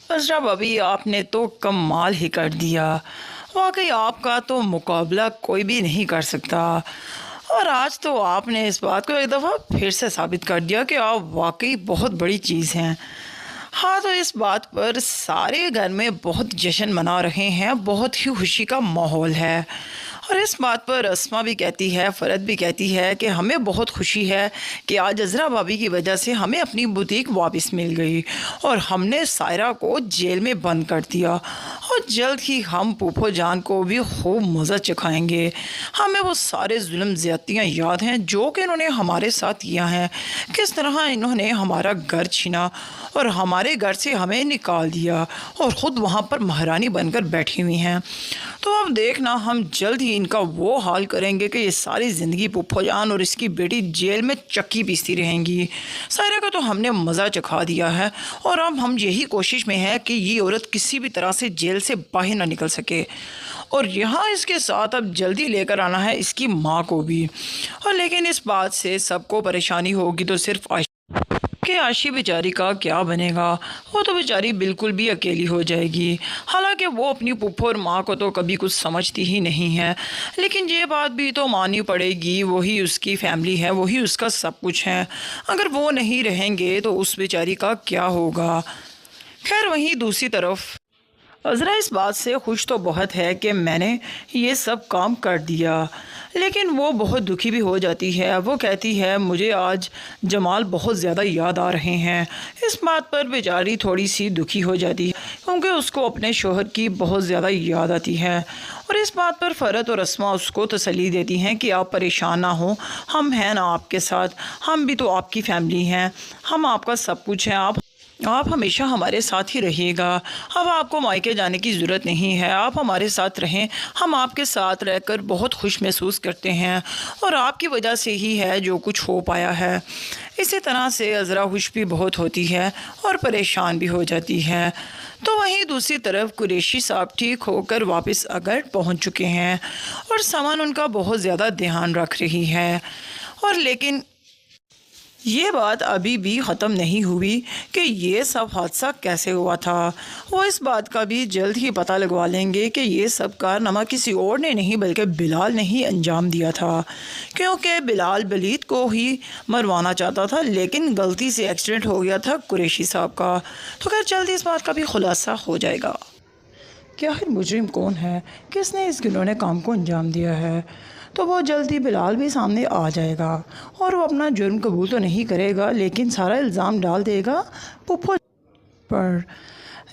अज़रा भाभी, आपने तो कमाल ही कर दिया। वाकई आपका तो मुकाबला कोई भी नहीं कर सकता। और आज तो आपने इस बात को एक दफ़ा फिर से साबित कर दिया कि आप वाकई बहुत बड़ी चीज़ हैं। हाँ, तो इस बात पर सारे घर में बहुत जश्न मना रहे हैं, बहुत ही खुशी का माहौल है। और इस बात पर अस्मा भी कहती है, फ़रत भी कहती है कि हमें बहुत खुशी है कि आज अज़रा भाभी की वजह से हमें अपनी बुटीक वापस मिल गई और हमने सायरा को जेल में बंद कर दिया। और जल्द ही हम फूफो जान को भी खूब मज़ा चखाएंगे। हमें वो सारे जुल्म ज़्यादतियाँ याद हैं जो कि इन्होंने हमारे साथ किया है, किस तरह इन्होंने हमारा घर छीना और हमारे घर से हमें निकाल दिया और ख़ुद वहाँ पर महारानी बनकर बैठी हुई हैं। तो अब देखना, हम जल्द ही इनका वो हाल करेंगे कि ये सारी ज़िंदगी फूफो जान और इसकी बेटी जेल में चक्की पीसती रहेंगी। सायरा को तो हमने मज़ा चखा दिया है और अब हम यही कोशिश में हैं कि ये औरत किसी भी तरह से जेल से बाहर ना निकल सके। और यहाँ इसके साथ अब जल्दी लेकर आना है इसकी माँ को भी। और लेकिन इस बात से सबको परेशानी होगी तो सिर्फ कि आशी बेचारी का क्या बनेगा। वो तो बेचारी बिल्कुल भी अकेली हो जाएगी। हालांकि वो अपनी फूफो और माँ को तो कभी कुछ समझती ही नहीं है, लेकिन ये बात भी तो माननी पड़ेगी, वही उसकी फैमिली है, वही उसका सब कुछ है। अगर वो नहीं रहेंगे तो उस बेचारी का क्या होगा। खैर, वहीं दूसरी तरफ अज़रा इस बात से खुश तो बहुत है कि मैंने ये सब काम कर दिया, लेकिन वो बहुत दुखी भी हो जाती है। वो कहती है मुझे आज जमाल बहुत ज़्यादा याद आ रहे हैं। इस बात पर बेचारी थोड़ी सी दुखी हो जाती है क्योंकि उसको अपने शोहर की बहुत ज़्यादा याद आती है। और इस बात पर फ़रत और अस्मा उसको तसल्ली देती हैं कि आप परेशान ना हो, हम हैं ना आपके साथ, हम भी तो आपकी फैमिली हैं, हम आपका सब कुछ हैं, आप हमेशा हमारे साथ ही रहिएगा। अब आपको मायके जाने की ज़रूरत नहीं है, आप हमारे साथ रहें, हम आपके साथ रहकर बहुत खुश महसूस करते हैं और आपकी वजह से ही है जो कुछ हो पाया है। इसी तरह से अज़रा खुश भी बहुत होती है और परेशान भी हो जाती है। तो वहीं दूसरी तरफ कुरैशी साहब ठीक होकर वापस अगर पहुंच चुके हैं और सामान उनका बहुत ज़्यादा ध्यान रख रही है। और लेकिन ये बात अभी भी ख़त्म नहीं हुई कि ये सब हादसा कैसे हुआ था। वो इस बात का भी जल्द ही पता लगवा लेंगे कि ये सब कारनामा किसी और ने नहीं बल्कि बिलाल ने ही अंजाम दिया था, क्योंकि बिलाल वलीद को ही मरवाना चाहता था, लेकिन गलती से एक्सीडेंट हो गया था कुरैशी साहब का। तो खैर जल्द इस बात का भी खुलासा हो जाएगा कि आखिर मुजरिम कौन है, किसने इस घिनौने काम को अंजाम दिया है। तो वो जल्दी बिलाल भी सामने आ जाएगा और वो अपना जुर्म कबूल तो नहीं करेगा, लेकिन सारा इल्ज़ाम डाल देगा पुप्पो पर।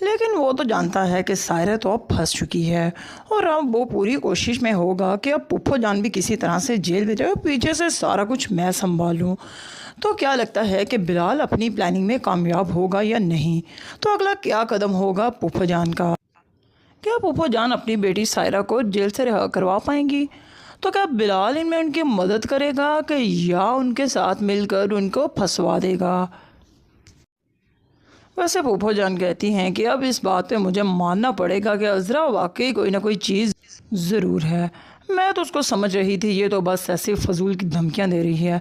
लेकिन वो तो जानता है कि सायरा तो अब फंस चुकी है और अब वो पूरी कोशिश में होगा कि अब पुप्पो जान भी किसी तरह से जेल में जाए, पीछे से सारा कुछ मैं संभालूं। तो क्या लगता है कि बिलाल अपनी प्लानिंग में कामयाब होगा या नहीं? तो अगला क्या कदम होगा पुप्पो जान का? क्या फूफो जान अपनी बेटी सायरा को जेल से रिहा करवा पाएंगी? तो क्या बिलाल इनमें उनकी मदद करेगा कि या उनके साथ मिलकर उनको फंसवा देगा? वैसे फूफो जान कहती हैं कि अब इस बात पे मुझे मानना पड़ेगा कि अज़रा वाकई कोई ना कोई चीज़ ज़रूर है। मैं तो उसको समझ रही थी ये तो बस ऐसे फजूल की धमकियां दे रही है,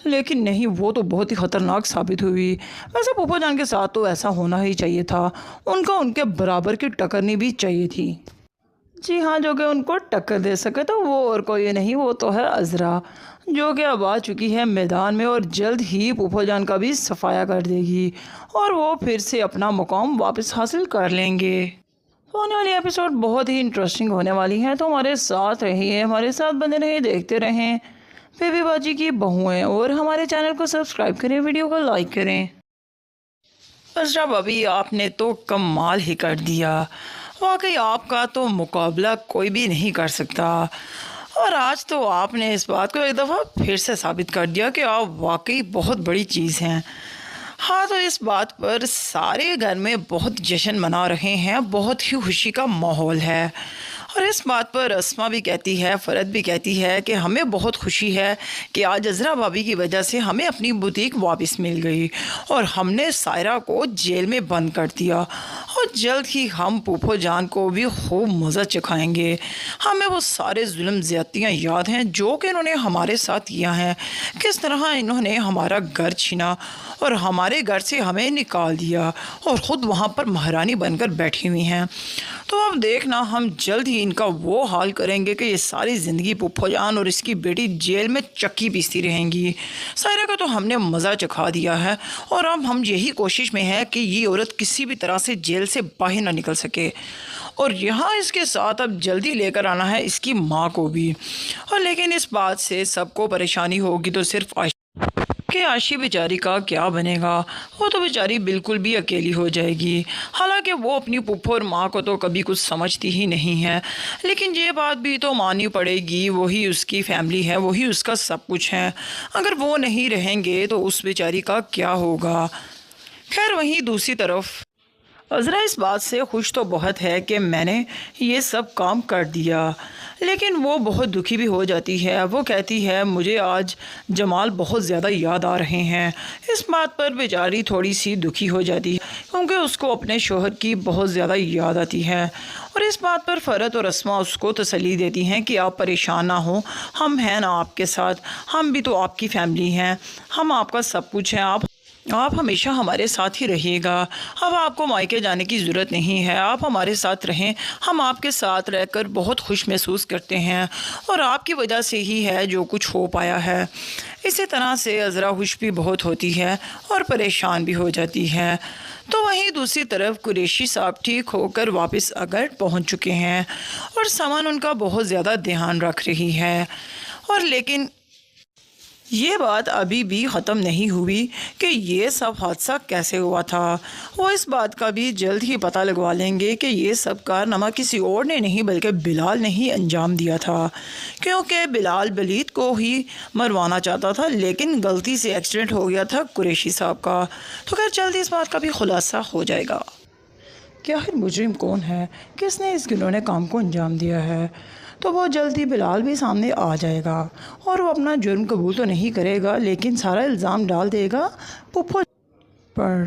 लेकिन नहीं, वो तो बहुत ही ख़तरनाक साबित हुई। वैसे फूफो जान के साथ तो ऐसा होना ही चाहिए था, उनका उनके बराबर की टक्करनी भी चाहिए थी। जी हाँ, जो कि उनको टक्कर दे सके तो वो और कोई नहीं, वो तो है अज़रा, जो कि अब आ चुकी है मैदान में और जल्द ही फूफो जान का भी सफाया कर देगी और वो फिर से अपना मुकाम वापस हासिल कर लेंगे। तो आने वाली एपिसोड बहुत ही इंटरेस्टिंग होने वाली हैं, तो हमारे साथ रहिए, हमारे साथ बने रहिए, देखते रहें बेबी बाजी की बहुएं और हमारे चैनल को सब्सक्राइब करें, वीडियो को लाइक करें। अज़रा भाभी, आपने तो कमाल ही कर दिया। वाकई आपका तो मुकाबला कोई भी नहीं कर सकता। और आज तो आपने इस बात को एक दफ़ा फिर से साबित कर दिया कि आप वाकई बहुत बड़ी चीज़ हैं। हाँ, तो इस बात पर सारे घर में बहुत जश्न मना रहे हैं, बहुत ही खुशी का माहौल है। اور اس بات پر اسما بھی کہتی ہے، فرد بھی کہتی ہے کہ ہمیں بہت خوشی ہے کہ آج عذرا بھابی کی وجہ سے ہمیں اپنی بوتیک واپس مل گئی اور ہم نے سائرہ کو جیل میں بند کر دیا، اور جلد ہی ہم پھوپھو جان کو بھی خوب مزہ چکھائیں گے۔ ہمیں وہ سارے ظلم زیادتیاں یاد ہیں جو کہ انہوں نے ہمارے ساتھ کیا ہیں، کس طرح انہوں نے ہمارا گھر چھینا اور ہمارے گھر سے ہمیں نکال دیا اور خود وہاں پر مہارانی بن کر بیٹھی ہوئی ہیں۔ تو اب دیکھنا ہم جلد ہی ان کا وہ حال کریں گے کہ یہ ساری زندگی پھوپھو جان اور اس کی بیٹی جیل میں چکی پیستی رہیں گی۔ سائرہ کا تو ہم نے مزہ چکھا دیا ہے اور اب ہم یہی کوشش میں ہیں کہ یہ عورت کسی بھی طرح سے جیل سے باہر نہ نکل سکے، اور یہاں اس کے ساتھ اب جلدی لے کر آنا ہے اس کی ماں کو بھی۔ اور لیکن اس بات سے سب کو پریشانی ہوگی تو صرف کہ عائشی بیچاری کا کیا بنے گا، وہ تو بیچاری بالکل بھی اکیلی ہو جائے گی، حالانکہ وہ اپنی پھوپھو اور ماں کو تو کبھی کچھ سمجھتی ہی نہیں ہے، لیکن یہ بات بھی تو ماننی پڑے گی، وہی اس کی فیملی ہے، وہی اس کا سب کچھ ہے، اگر وہ نہیں رہیں گے تو اس بیچاری کا کیا ہوگا۔ خیر وہیں دوسری طرف عذرا اس بات سے خوش تو بہت ہے کہ میں نے یہ سب کام کر دیا، لیکن وہ بہت دکھی بھی ہو جاتی ہے۔ وہ کہتی ہے مجھے آج جمال بہت زیادہ یاد آ رہے ہیں۔ اس بات پر بیچاری تھوڑی سی دکھی ہو جاتی ہے کیونکہ اس کو اپنے شوہر کی بہت زیادہ یاد آتی ہے، اور اس بات پر فرد اور اسما اس کو تسلی دیتی ہیں کہ آپ پریشان نہ ہوں، ہم ہیں نا آپ کے ساتھ، ہم بھی تو آپ کی فیملی ہیں، ہم آپ کا سب کچھ ہیں، آپ ہمیشہ ہمارے ساتھ ہی رہیے گا، اب آپ کو مائکے جانے کی ضرورت نہیں ہے، آپ ہمارے ساتھ رہیں، ہم آپ کے ساتھ رہ کر بہت خوش محسوس کرتے ہیں اور آپ کی وجہ سے ہی ہے جو کچھ ہو پایا ہے۔ اسی طرح سے عذرا خوش بھی بہت ہوتی ہے اور پریشان بھی ہو جاتی ہے۔ تو وہیں دوسری طرف قریشی صاحب ٹھیک ہو کر واپس اگر پہنچ چکے ہیں اور سامان ان کا بہت زیادہ دھیان رکھ رہی ہے، اور لیکن یہ بات ابھی بھی ختم نہیں ہوئی کہ یہ سب حادثہ کیسے ہوا تھا۔ وہ اس بات کا بھی جلد ہی پتہ لگوا لیں گے کہ یہ سب کارنامہ کسی اور نے نہیں بلکہ بلال نے ہی انجام دیا تھا، کیونکہ بلال بلید کو ہی مروانا چاہتا تھا، لیکن غلطی سے ایکسیڈنٹ ہو گیا تھا قریشی صاحب کا۔ تو خیر جلد ہی اس بات کا بھی خلاصہ ہو جائے گا کہ آخر مجرم کون ہے، کس نے اس گنونے کام کو انجام دیا ہے۔ تو وہ جلدی بلال بھی سامنے آ جائے گا اور وہ اپنا جرم قبول تو نہیں کرے گا، لیکن سارا الزام ڈال دے گا پھوپھو پر۔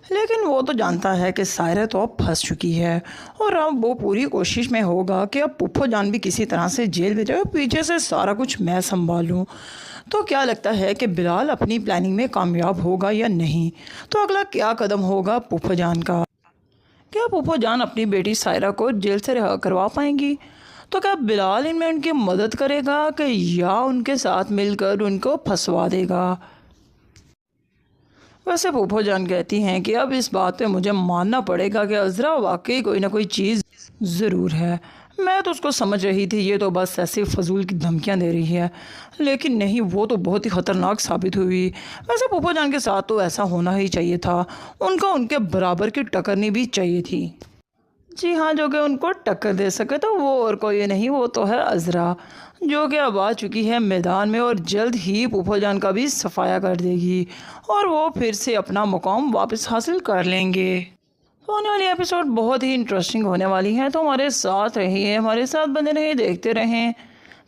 لیکن وہ تو جانتا ہے کہ سائرہ تو اب پھنس چکی ہے اور اب وہ پوری کوشش میں ہوگا کہ اب پھوپھو جان بھی کسی طرح سے جیل میں جائے، پیچھے سے سارا کچھ میں سنبھالوں۔ تو کیا لگتا ہے کہ بلال اپنی پلاننگ میں کامیاب ہوگا یا نہیں؟ تو اگلا کیا قدم ہوگا پھوپھو جان کا؟ کیا پھوپھو جان اپنی بیٹی سائرہ کو جیل سے رہا کروا پائیں گی؟ تو کیا بلال ان میں ان کی مدد کرے گا کہ یا ان کے ساتھ مل کر ان کو پھنسوا دے گا؟ ویسے پھوپھو جان کہتی ہیں کہ اب اس بات پہ مجھے ماننا پڑے گا کہ عذرا واقعی کوئی نہ کوئی چیز ضرور ہے، میں تو اس کو سمجھ رہی تھی یہ تو بس ایسے فضول کی دھمکیاں دے رہی ہے، لیکن نہیں، وہ تو بہت ہی خطرناک ثابت ہوئی۔ ویسے پھوپھو جان کے ساتھ تو ایسا ہونا ہی چاہیے تھا، ان کو ان کے برابر کی ٹکرنی بھی چاہیے تھی، جی ہاں، جو کہ ان کو ٹکر دے سکے، تو وہ اور کوئی نہیں، وہ تو ہے عذرا، جو کہ اب آ چکی ہے میدان میں اور جلد ہی پھوپھو جان کا بھی صفایا کر دے گی اور وہ پھر سے اپنا مقام واپس حاصل کر لیں گے۔ تو آنے والی ایپیسوڈ بہت ہی انٹرسٹنگ ہونے والی ہیں، تو ہمارے ساتھ رہیے، ہمارے ساتھ بنے رہیے، دیکھتے رہیں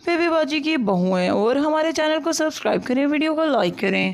بے بی باجی کی بہوئیں، اور ہمارے چینل کو سبسکرائب کریں، ویڈیو کو لائک کریں۔